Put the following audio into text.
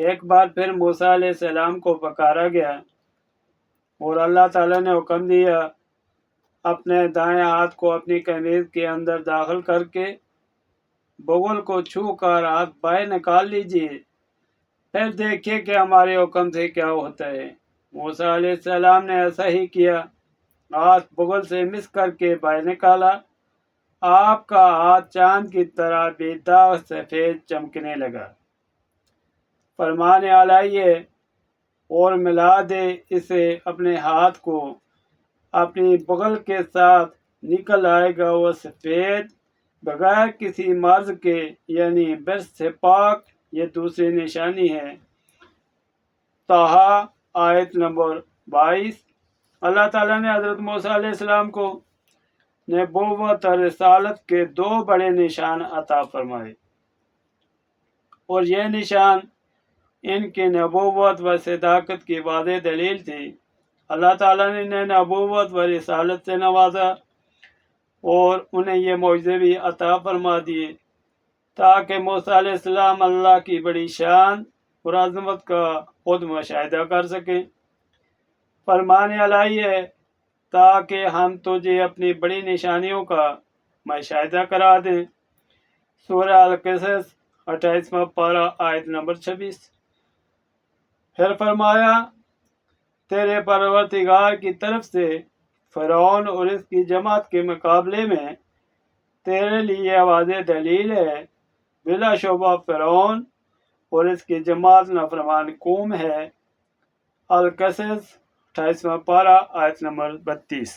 ایک بار پھر موسیٰ علیہ السلام کو پکارا گیا اور اللہ تعالیٰ نے حکم دیا اپنے دائیں ہاتھ کو اپنی قمیض کے اندر داخل کر کے بغل کو چھو کر ہاتھ باہر نکال لیجیے، پھر دیکھیے کہ ہمارے حکم سے کیا ہوتا ہے۔ موسیٰ علیہ السلام نے ایسا ہی کیا، ہاتھ بغل سے مس کر کے باہر نکالا۔ آپ کا ہاتھ چاند کی طرح بے داغ سفید چمکنے لگا۔ فرمان اعلی ہے اور ملا دے اسے اپنے ہاتھ کو اپنی بغل کے ساتھ نکل آئے گا وہ سفید بغیر کسی مرض کے، یعنی برس سے پاک۔ یہ دوسری نشانی ہے۔ طٰہٰ آیت نمبر 22۔ اللہ تعالیٰ نے حضرت موسیٰ علیہ السلام کو نبوت اور رسالت کے 2 بڑے نشان عطا فرمائے، اور یہ نشان ان کی نبوت و صداقت کی واضح دلیل تھی۔ اللہ تعالیٰ نے انہیں نبوت و رسالت سے نوازا اور انہیں یہ معجزے بھی عطا فرما دیے تاکہ موسیٰ علیہ السلام اللہ کی بڑی شان اور عظمت کا خود مشاہدہ کر سکیں۔ فرمان الہی ہے تاکہ ہم تجھے اپنی بڑی نشانیوں کا مشاہدہ کرا دیں۔ سورہ القصص 28واں پارہ آیت نمبر 26۔ پھر فرمایا تیرے پروردگار کی طرف سے فرعون اور اس کی جماعت کے مقابلے میں تیرے لیے واضح دلیل ہے۔ بلا شبہ فرعون اور اس کی جماعت نافرمان قوم ہے۔ القصص 28واں پارہ آیت نمبر 32۔